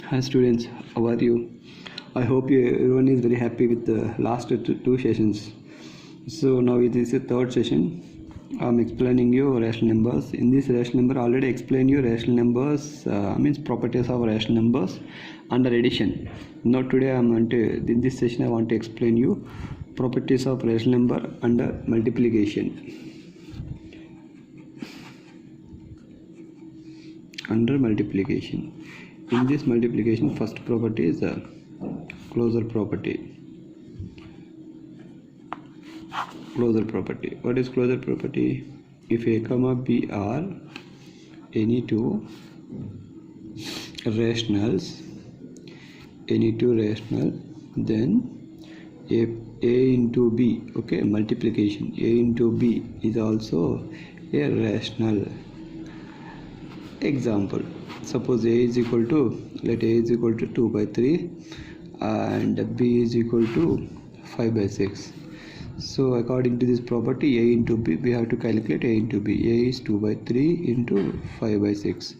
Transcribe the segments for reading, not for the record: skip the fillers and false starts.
Hi students, how are you? I hope everyone is very happy with the last two sessions. So now it is the third session. I'm explaining you rational numbers. In this rational number, I already explained you rational numbers means properties of rational numbers under addition. Now today in this session I want to explain you properties of rational number under multiplication. Under multiplication. In this multiplication, first property is the closure property. Closure property. What is closure property? If a comma b are any two rationals, then a into b, okay, multiplication, a into b is also a rational. Example, suppose a is equal to, let a is equal to 2 by 3 and b is equal to 5 by 6. So according to this property a into b, we have to calculate a into b. A is 2 by 3 into 5 by 6.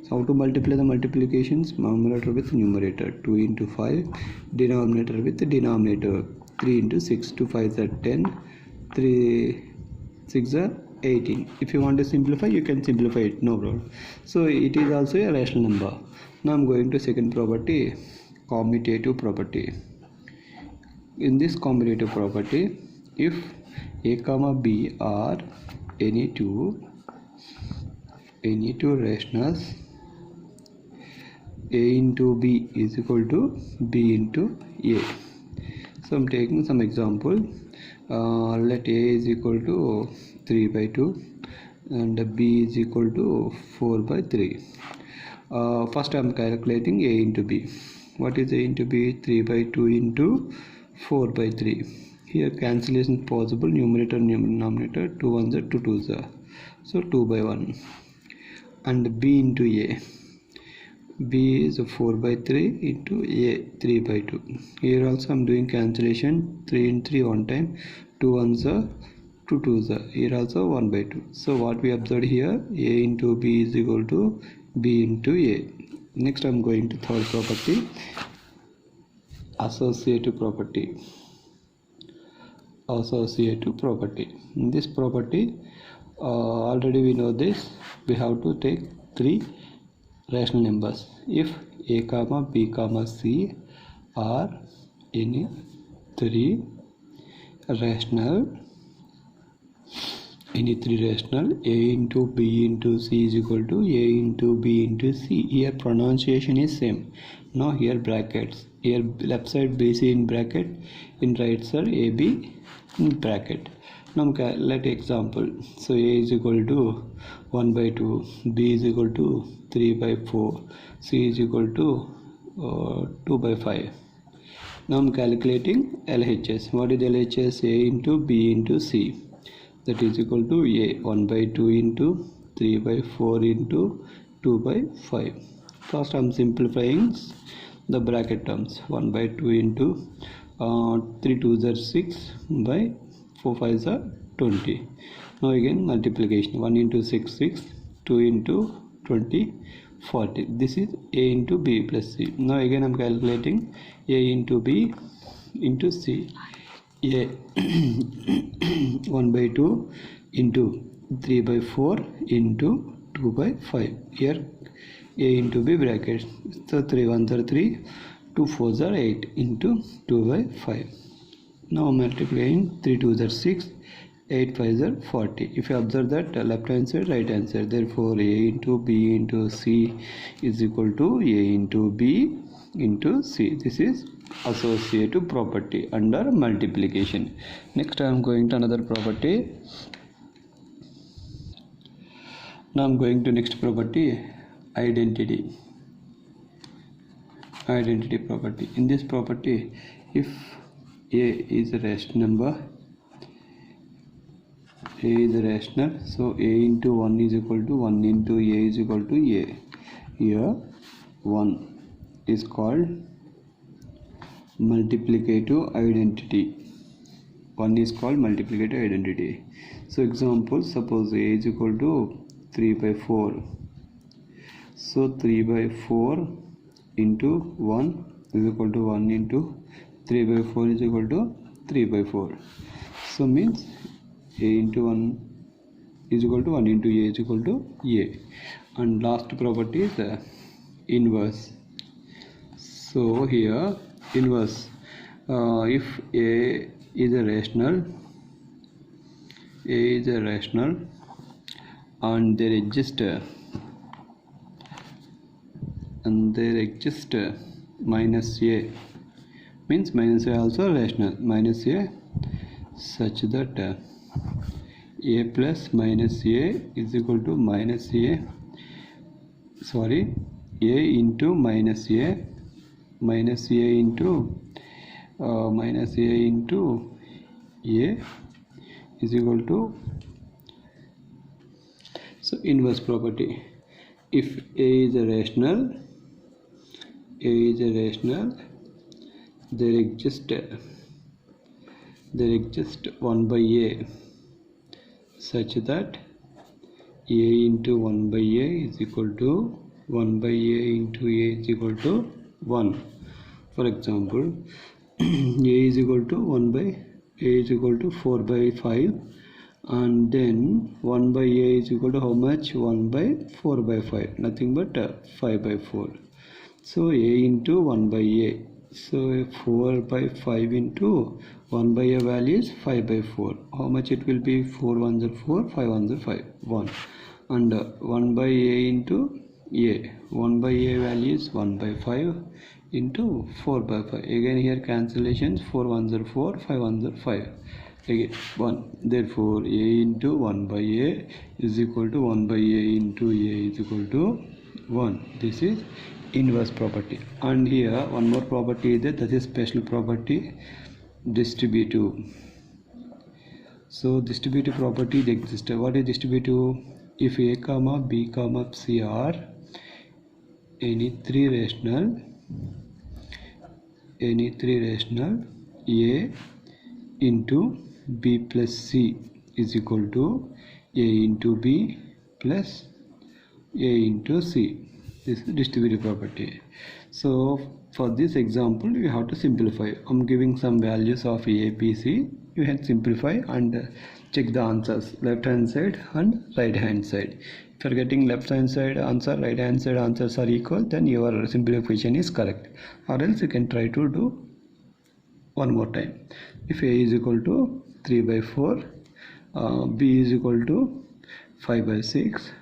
So how to multiply the multiplications? Numerator with numerator, 2 into 5, denominator with the denominator, 3 into 6, 2 5 are 10, 3 6 are 18. If you want to simplify, you can simplify it, no problem. So it is also a rational number. Now I'm going to second property, commutative property. In this commutative property, if a comma b are any two rationals, a into b is equal to b into a. So I'm taking some example. Let a is equal to 3 by 2 and b is equal to 4 by 3. First I am calculating a into b. What is a into b? 3 by 2 into 4 by 3. Here cancellation is possible, numerator denominator, 2 ones are 2 twos are, so 2 by 1. And b into a, b is 4 by 3 into a, 3 by 2. Here also I am doing cancellation, 3 in 3 one time, 2 ones are 2 twos are, here also 1 by 2. So what we observed here, a into b is equal to b into a. Next I am going to third property, associative property. Associative property. In this property, already we know this, we have to take three rational numbers. If a comma b comma c are any three rational, a into b into c is equal to a into b into c. Here pronunciation is same. Now here brackets, here left side bc in bracket, in right side ab in bracket. Now let example, so a is equal to 1 by 2, b is equal to 3 by 4, c is equal to 2 by 5. Now I'm calculating LHS. What is LHS? A into b into c, that is equal to a 1 by 2 into 3 by 4 into 2 by 5. First I'm simplifying the bracket terms, 1 by 2 into 3 2s are 6 by 4 5s are 20. Now again multiplication, 1 into 6 6, 2 into 20 40. This is a into b plus c. Now again I'm calculating a into b into c. A 1 by 2 into 3 by 4 into 2 by 5. Here a into b brackets, so 3 1s are 3, 2 4s are 8 into 2 by 5. Now multiplying, 3 2s are 6, 8 5s are 40. If you observe that left hand side, right hand side, therefore a into b into c is equal to a into b into c. This is associative property under multiplication. Next I am going to another property. Now I am going to next property, identity property. In this property, if a is a rational number, a is a rational, so a into 1 is equal to 1 into a is equal to a. Here 1 is called multiplicative identity. 1 is called multiplicative identity. So example, suppose a is equal to 3 by 4. So 3 by 4 into 1 is equal to 1 into 3 by 4 is equal to 3 by 4. So means a into 1 is equal to 1 into a is equal to a. And last property is inverse. So here inverse, if a is a rational, and there exists minus a, means minus a also rational, minus a such that a plus minus a is equal to a into minus a into a is equal to, so inverse property, if a is a rational, there exists 1 by a such that a into 1 by a is equal to 1 by a into a is equal to 1. For example, a is equal to 4 by 5, and then 1 by a is equal to how much? 1 by 4 by 5, nothing but 5 by 4. So a into 1 by a, so 4 by 5 into 1 by a value is 5 by 4. How much it will be? 4 1s are 4, 5 1s are 5, 1. And 1 by a into a, 1 by a value is 1 by 5 into 4 by 5. Again here cancellations, 4 1s are 4, 5 1s are 5. Again 1. Therefore a into 1 by a is equal to 1 by a into a is equal to 1. This is inverse property. And here one more property is that is special property, distributive. So distributive property exists. What is distributive? If a comma b comma c are any three rational a into b plus c is equal to a into b plus a into c. This is distributive property. So for this example you have to simplify. I'm giving some values of a, b, c. You can simplify and check the answers, left hand side and right hand side. If you are getting left hand side answer, right hand side answers are equal, then your simplification is correct. Or else you can try to do one more time. If a is equal to 3 by 4, b is equal to 5 by 6,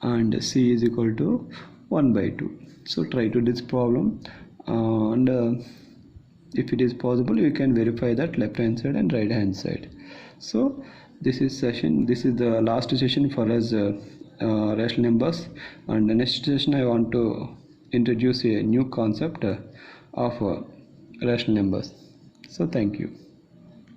and c is equal to 1 by 2. So try to do this problem, and if it is possible you can verify that left hand side and right hand side. So this is the last session for us rational numbers, and the next session I want to introduce a new concept of rational numbers. So thank you.